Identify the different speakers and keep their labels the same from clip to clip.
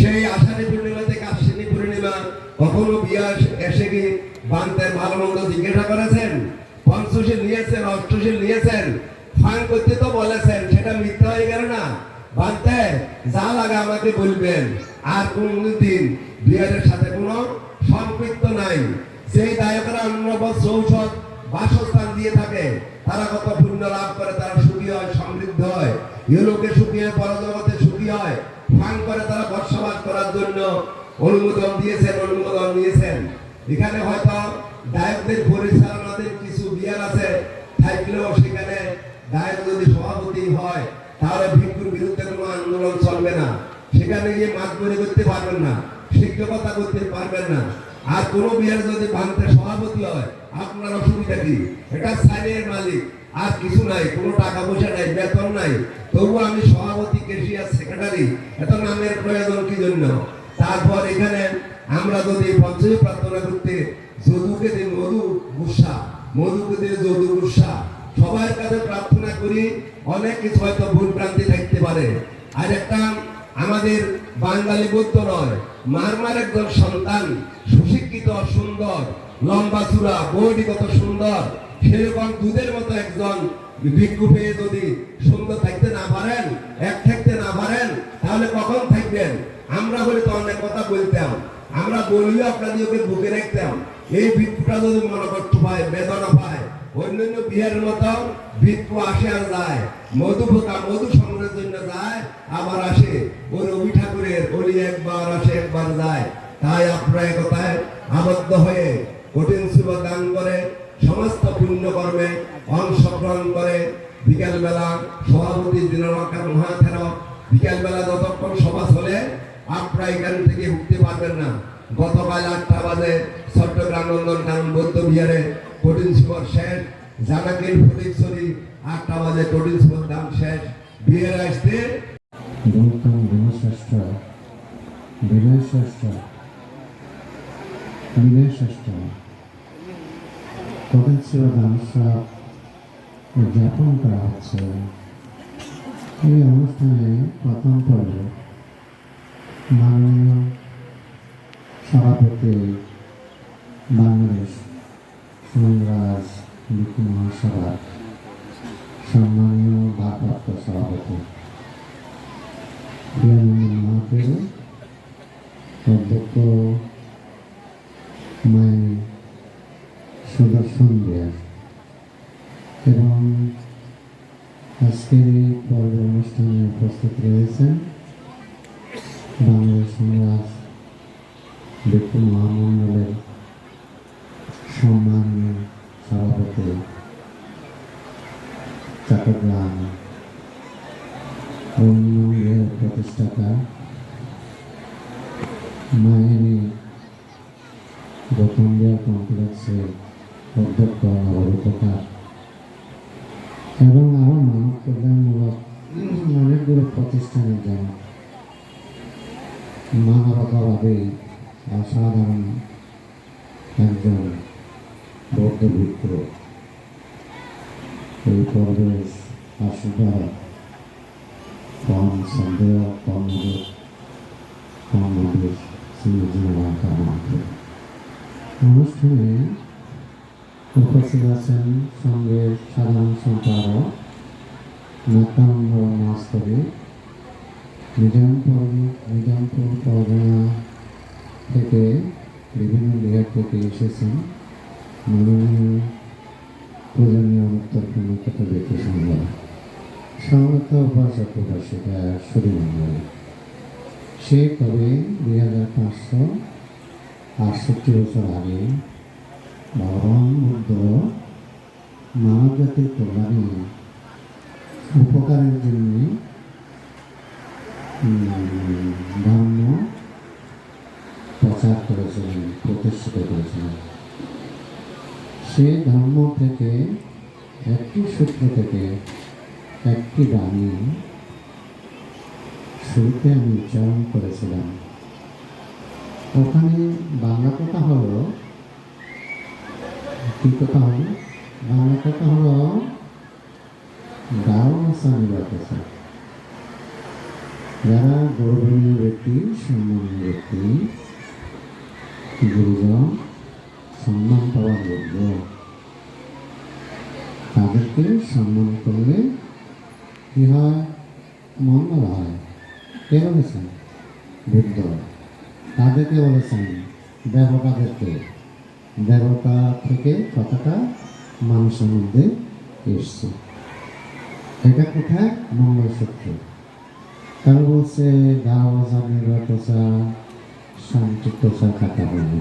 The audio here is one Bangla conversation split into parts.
Speaker 1: সেই আষাঢ়ী পূর্ণিমা থেকে আশ্বিনী পূর্ণিমা কখনো বিয়ে এসে কি বান্তের ভালো মন্দ জিজ্ঞাসা করেছেন? পঞ্চশীল নিয়েছেন, অষ্টশীল নিয়েছেন, ফান করতে তো বলেছেন, সেটা মিথ্যা হয়ে গেল না? বান্তে যা লাগে আমাকে বলবেন, আর কোনদিন বিয়ের সাথে কোনো সম্পৃক্ত নাই। সেই দায়করা অন্নবৎ ঔষধ বাসস্থান দিয়ে থাকে, তারা কত পুণ্য লাভ করে, তারা সুখী হয়, সমৃদ্ধ হয়, ইহলোকে সুখী হয়, পরজগতে সুখী হয়। ফান করে তারা বর্ষবাস করার জন্য অনুমোদন দিয়েছেন, অনুমোদন নিয়েছেন। এখানে হয়তো দায়কদের পরিচালনাদের কিছু বিয়ার আছে, থাকলেও সেখানে দায়ক যদি সভাপতি হয় তাহলে ভিক্ষুর বিরুদ্ধে কোনো আন্দোলন চলবে না, সেখানে গিয়ে মাতবরি করতে পারবেন না, শিক্ষকতা করতে পারবেন না। আর কোনো বিয়ার যদি বান্তে সভাপতি হয় আপনার অসুবিধা কি? এটা সাইনের মালিক, আর কিছু নাই, কোনো টাকা পয়সা নাই, বেতন নাই, তবু আমি সভাপতি, কেশিয়ার, সেক্রেটারি, এত নামের প্রয়োজন কি জন্য? তারপর এখানে আমরা যদি পঞ্চমী প্রার্থনা করতে যদুকে দিন মধু গুসা, মধুকে দিয়ে যদু গুসা, সবার কাছে প্রার্থনা করি। অনেক কিছু হয়তো ভুল ভ্রান্তি থাকতে পারে। আর একটা আমাদের বাঙালি বৌদ্ধ নয়, মারমার একজন সন্তান, সুশিক্ষিত, সুন্দর, লম্বা চূড়া, বৌটি কত সুন্দর, সেরকম দুধের মতো একজন ভিক্ষু পেয়ে যদি সুন্দর থাকতে না পারেন, এক থাকতে না পারেন, তাহলে কখন থাকবেন? আমরা বলে তো অনেক কথা বলতাম, আমরা বলিও আপনাদের ওকে বুকে রাখতাম। এই ভিক্ষুটা যদি মনে কষ্ট পায়, বেদনা পায়, অন্যান্য বিহারের মতো ভিক্ষু আসে আর যায়, মধু পোকা মধু সংগ্রহের জন্য যায়, আবার আসে। ওই রবি ঠাকুরের ওলি একবার আসে, একবার যায়। তাই আপনারা একতায় আবদ্ধ হয়ে কঠিন শিব দান করে, সমস্ত পুণ্য কর্মে অংশগ্রহণ করে। বিকেল বেলা সভাপতি দিনমাকার মহাথের বিকেল বেলা যতক্ষণ সভা চলে আপনারা এখান থেকে উঠতে পারবেন না। গতকাল 8টা বাজে চট্টগ্রাম নন্দন কানন বৌদ্ধ বিহারে কঠিন শিবর শেষ, জানাকির ফটিকছড়ি 8টা বাজে কঠিন শিবর দান শেষ। বিহারে আসতে
Speaker 2: গৌতম গুণশ্রেষ্ঠ, বিনয় শ্রেষ্ঠ, বিনয় শ্রেষ্ঠ কঠিন শিবদান উৎসব উদযাপন করা হচ্ছে। এই অনুষ্ঠানে প্রথম পর্বে মাননীয় সভাপতি বাংলাদেশ সংগ্রাজ ভিক্ষু মহাসভা, সম্মানীয় ভারপ্রাপ্ত সভাপতি প্রিয়ানন্দ মহাদেব, অধ্যক্ষ মাইনি সুদর্শন দেব এবং আজকের এই পর্ব অনুষ্ঠানে উপস্থিত রয়েছেন বাংলাদেশ সংগ্রাজ ভিক্ষু মহামণ্ডলের সম্মানীয় সভাপতি চট্টগ্রাম অন্যের প্রতিষ্ঠাতা মাইনি গৌতম বিহার কমপ্লেক্সের অধ্যক্ষ নবরূপকার এবং আরও মানব কল্যাণমূলক অনেকগুলো প্রতিষ্ঠানের জন্য মানবতাবাদী অসাধারণ একজন বৌদ্ধ ভিক্ষু এই পর্বের আশীর্বাদ কম সন্দেহ, কম নদীর অনুষ্ঠানে উপস্থিত আছেন সঙ্গের সাধারণ সম্পাদক নিত্যানন্দ মাস্তরী, নিজামপুর পরগনা থেকে বিভিন্ন বিহার থেকে এসেছেন মাননীয় পূজনীয় উত্তর কর্মকর্ত ব্যক্তি সংঘ, সংগত উপাসক উপাসিকা সুরীমণ্ডল। সে কবে 2568 বছর আগে ভগবান বুদ্ধ মানব জাতির কল্যাণে উপকারের জন্য ধর্ম প্রচার করেছিলেন, প্রতিষ্ঠিত করেছিলেন। সে ধর্ম থেকে একটি সূত্র থেকে একটি বাণী শুরুতে আমি উচ্চারণ করেছিলাম। ওখানে বাংলা কথা হলো, কি কথা হলো? বাংলা কথা হলো গাওয়া স্বামী বাতাসা। যারা গৌরবনীয় ব্যক্তি, সম্মান সম্মান করলে কি হয়? মঙ্গল হয়। কে বলেছেন? বুদ্ধ। তাদেরকে বলেছেন দেবতাদেরকে। দেবতা থেকে কথাটা মানুষের মধ্যে এসছে। এটা কোথায়? মঙ্গলসূত্র। তারা বলছে গাওয়া নির্বাচা শান্তিপ্রচা খাতা বলবে।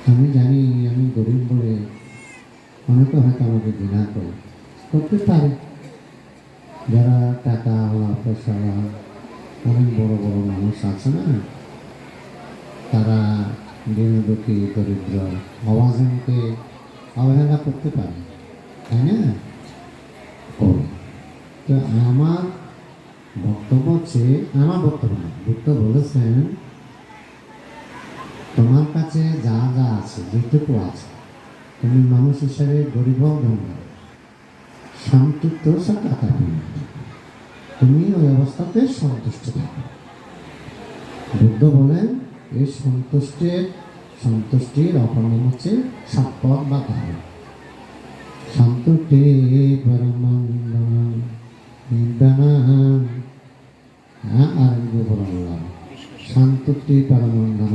Speaker 2: আমি জানি আমি গরিব বলে অনেকে হয়তো আমাকে ঘৃণা করে, করতে পারে। যারা টাকা পয়সা অনেক বড় বড় মানুষ আছে না, তারা দীনদুঃখী দরিদ্র অভাজনকে অবহেলা করতে পারে, তাই না? তো আমার বক্তব্য হচ্ছে, আমার বক্তব্য না, বুদ্ধ বলেছেন তোমার কাছে যা যা আছে, যেটুকু আছে, তুমি মানুষ হিসাবে গরিব ধন্য সন্তুষ্ট টাকা তুমি ওই অবস্থাতে সন্তুষ্ট থাকো। বুদ্ধ বলেন এই সন্তুষ্টির অপর নাম হচ্ছে সম্পদ বা ধর্ম। সন্তুষ্টি বললাম সন্তুষ্টি পরমানন্দম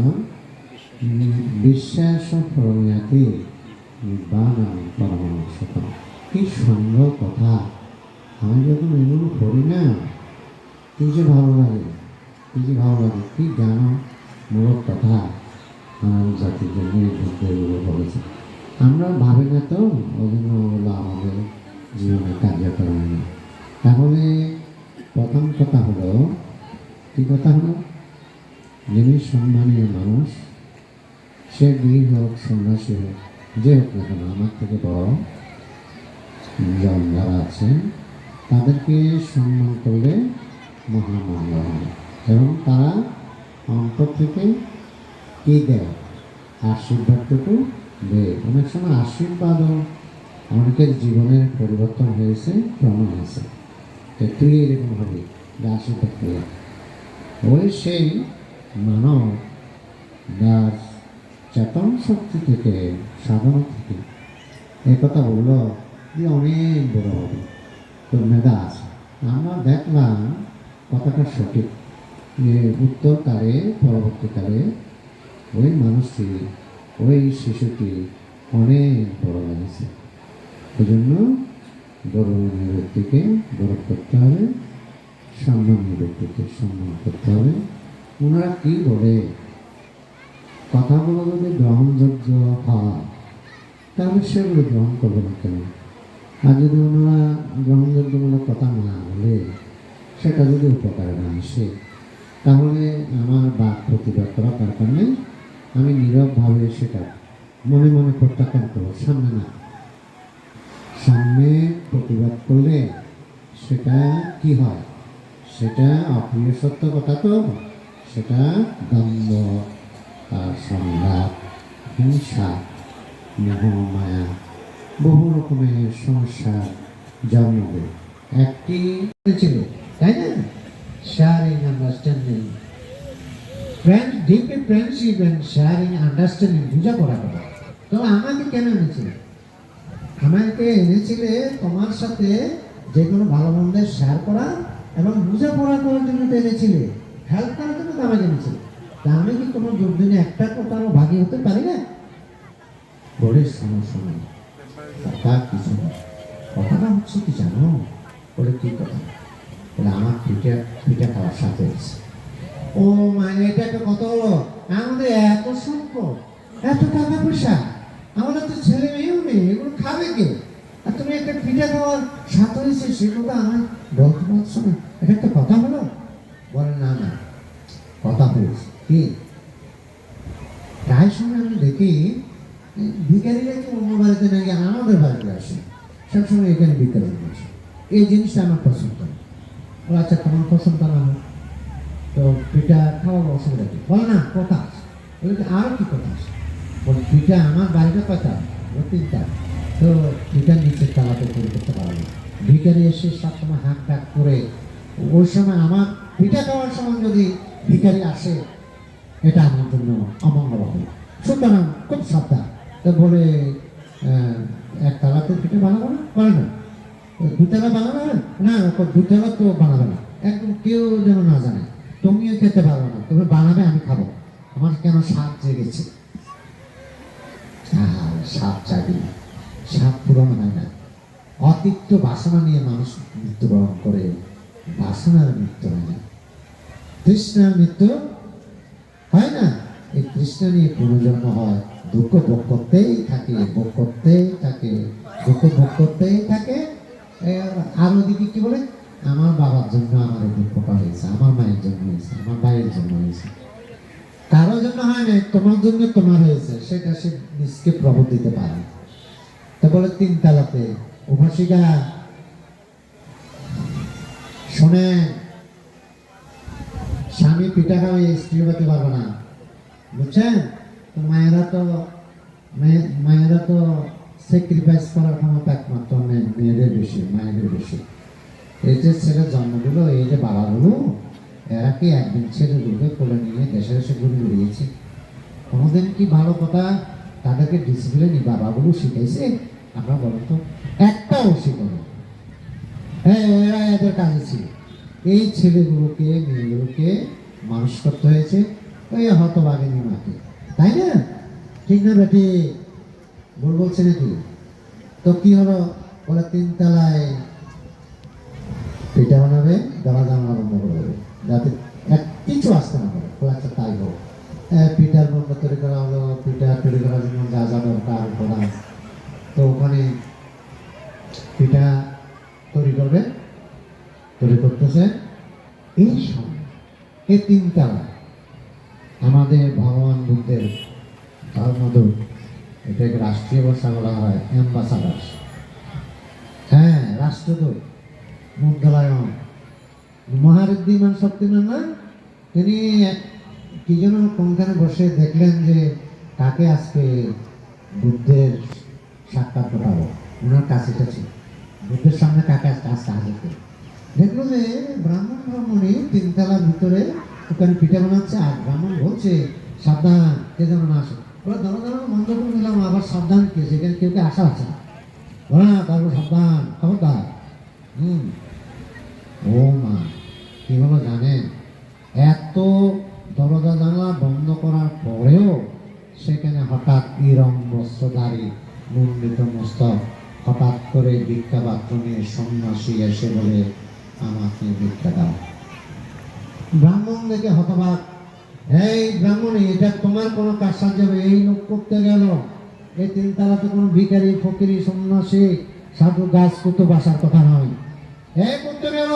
Speaker 2: বিশ্বাস প্রণয়াতি নির্বাণম পরমাংশতম। কি সুন্দর কথা! আমি যখন এগুলো করি না, কি যে ভালো লাগে, কি জ্ঞানমূলক কথা আমার জাতির জন্য এগুলো বলেছে। আমরা ভাবি না তো, ওই জন্য ওগুলো আমাদের জীবনে কার্যকরণ নেই। তাহলে প্রথম কথা হলো, কী কথা হলো? যিনি সম্মানীয় মানুষ, সে গৃহী হোক সন্ন্যাসী হোক, যে হোক না কেন, আমার থেকে বড় যারা আছেন তাদেরকে সম্মান করলে মহামঙ্গল হয়। এবং তারা অন্তর থেকে কী দেয়? আশীর্বাদটুকু দেয়। অনেক সময় আশীর্বাদও অনেকের জীবনের পরিবর্তন হয়েছে, প্রমাণ আছে। তুই এরকম হবে যে আশীর্বাদ করে ওই সেই মানব যার চেতন শক্তি থেকে, সাধনা থেকে একথা বললো যে অনেক বড় হবে, তোর মেধা আছে। আমরা দেখলাম কথাটা সঠিক, যে উত্তরকালে পরবর্তীকালে ওই মানুষটি, ওই শিশুটি অনেক বড় হয়েছে। ওই জন্য গৌরবনীয় ব্যক্তিকে গৌরব করতে হবে, সম্মানীয় ব্যক্তিকে সম্মান করতে হবে। ওনারা কী বলে, কথাগুলো যদি গ্রহণযোগ্য হয় তাহলে সেগুলো গ্রহণ করবে না কেন? আর যদি ওনারা গ্রহণযোগ্যমূলক কথা না বলে, সেটা যদি উপকারে না আসে, তাহলে আমার বাদ প্রতিবাদ করা দরকার নেই। আমি নীরবভাবে সেটা মনে মনে প্রত্যাখ্যান করবো, সামনে না। সামনে প্রতিবাদ করলে সেটা কি হয়? সেটা অপ্রিয় সত্য কথা, তো সেটা দ্বন্দ্ব, সংঘাত, হিংসা, মোহ মায়া, বহু রকমের সমস্যার জন্ম দেয়। একটি ছিল, তাই না? Sharing understanding, deeply friendship and sharing understanding, বোঝাপড়া করা। তো আমাকে কেন এনেছিলে? আমাকে এনেছিলে তোমার সাথে যে কোনো ভালো মন্দের শেয়ার করা এবং বোঝাপড়া করার জন্য তো এনেছিলে, হেল্প করার জন্য তো আমাকে এনেছিলে। তা আমি কি কোনো দুর্দিনে একটা কোথাও ভাগী হতে পারি না? বলে সমস্যা নেই, কথা কিছু না। কথাটা হচ্ছে কি জানো? বলে কি কথা? বলে আমার পিঠা খাওয়ার সাথে এসেছে। ও মানে এটা একটা কথা হলো? আমাদের এত সম্পদ, এত টাকা পয়সা, আমাদের তো ছেলে মেয়েও নেই, এগুলো খাবে কে? আর তুমি একটা পিঠা খাওয়ার সাথে হয়েছে, সে কথা আমার বলতে পারছো না? এটা একটা কথা হলো? বলে না না, কথা হয়েছে কি? প্রায় সময় আমি দেখি ভিখারিরা কি অন্য বাড়িতে নাকি আমাদের বাড়িতে আসে, সবসময় এখানে ভিখারি আসে। এই জিনিসটা আমার পছন্দ না। বলে আচ্ছা তোমার পছন্দ না, তো পিঠা খাওয়ার অসুবিধা কি? বলে না, কথা আছে। বলে আরও কি কথা আছে? বলে পিঠা আমার বাড়িতে কথা, তিনটা, তো পিঠার নিচের তালাতে তৈরি করতে পারো না। ভিখারি এসে সবসময় হাঁক ডাক করে, ওই সময় আমার পিঠা খাওয়ার সময় যদি ভিখারি আসে, এটা আমার জন্য অমঙ্গল হবে। সুতরাং খুব সাবধান। তো বলে এক তালাতে পিঠে বানাবো না? বলে না, দুতলা বানাবে না, দুতলা তো বানাবে না, একদম কেউ যেন না জানে, তুমিও খেতে পারবে না, তুমি বানাবে আমি খাবো, আমার কেন স্বাদ জেগেছে। স্বাদ জাগি, স্বাদ পূরণ হয় না। অতিরিক্ত বাসনা নিয়ে মানুষ মৃত্যুবরণ করে, বাসনার মৃত্যু হয় না, তৃষ্ণার মৃত্যু হয় না। এই তৃষ্ণা নিয়ে পুনর্জন্ম হয়, দুঃখ ভোগ করতেই থাকে, ভোগ করতেই থাকে, দুঃখ ভোগ করতেই থাকে। আর ওদিকে কি বলে, আমার বাবার জন্য আমার এই দুঃখটা হয়েছে, আমার মায়ের জন্য হয়েছে, আমার ভাইয়ের জন্য হয়েছে, কারোর জন্য হয় না, তোমার জন্য তোমার হয়েছে, সেটা সে নিজকে প্রবোধ দিতে পারে। তা বলে 3 তালাতে উপাসিকা শোনে, স্বামী পিঠা খাওয়াই স্ত্রী হতে পারবে না, বুঝছেন? তো মায়েরা তো স্যাক্রিফাইস করার ক্ষমতা একমাত্র মেয়েদের বেশি, মায়েদের বেশি। এই যে ছেলের জন্মগুলো, এই যে বাবাগুলো, এরা কি একদিন ছেলেগুলোকে কোলে নিয়ে দেশে দেশে ঘুরে বেরিয়েছে? কোনোদিন কি ভালো কথা তাদেরকে ডিসিপ্লিন বাবাগুলো শিখাইছে? আপনারা বলেন তো, একটাও শিখানো। হ্যাঁ, এরা এদের কাজে ছিল। এই ছেলেগুলোকে মেয়েগুলোকে মানুষ করতে হয়েছে ওই হতভাগিনী মাকে, তাই না? ঠিক না বেটি? ভুল বলছে নাকি? তো কি হলো, বলে 3 তলায় পিঠা বানাবে, দলা জানলা বন্ধ করে দেবে, যাতে কিছু আসতে না পারে, খোলাটা তাই হোক। পিঠার বন্ধ তৈরি করা হলো, পিঠা তৈরি করার জন্য যা যা দরকার প্রধান, তো ওখানে পিঠা তৈরি করবে, তৈরি করতেছে। এই সময় এই 3 তলা আমাদের ভগবান বুদ্ধের ধর্মদূত, এটাকে রাষ্ট্রীয় ভাষা বলা হয় অ্যাম্বাসাডার, হ্যাঁ রাষ্ট্রদূত মুদ্রায়ন মহারিদ্ধিমান শক্তিমান না, তিনি কি যেন কোনখানে বসে দেখলেন যে কাকে আজকে বুদ্ধের সাক্ষাৎ ঘটাবো, ওনার কাছে কাছে বুদ্ধের সামনে কাকে আজকে হাজির করে দেখলো যে ব্রাহ্মণী 3 তলার ভিতরে ওখানে পিঠা বানাচ্ছে, আর ব্রাহ্মণ বলছে সাবধান, কে যেন না আসে। ওরা দাঁড়া বন্ধ করে দিলাম, আবার সাবধান কে, সেখানে কেউ কে আসা আছে না, ওরা তারপর সাবধান, খবরদার। ও মা, কি হলো জানেন? এত দরজা জানলা বন্ধ করার পরেও সেখানে হঠাৎ ইরম বস্ত্রধারী মণ্ডিত মস্তক হঠাৎ করে ভিক্ষা পাত্র নিয়ে সন্ন্যাসী এসে বলে, আমাকে ভিক্ষা দাও। ব্রাহ্মণ দেখে হতবাক, এই ব্রাহ্মণী, এটা তোমার কোনো কাজ সাজাবে? এই লোক করতে গেল, এই 3 তলাতে কোনো ভিখারি ফকিরি সন্ন্যাসী সাধু গাছ কুতো বাসার কথা নয়, এই করতে গেল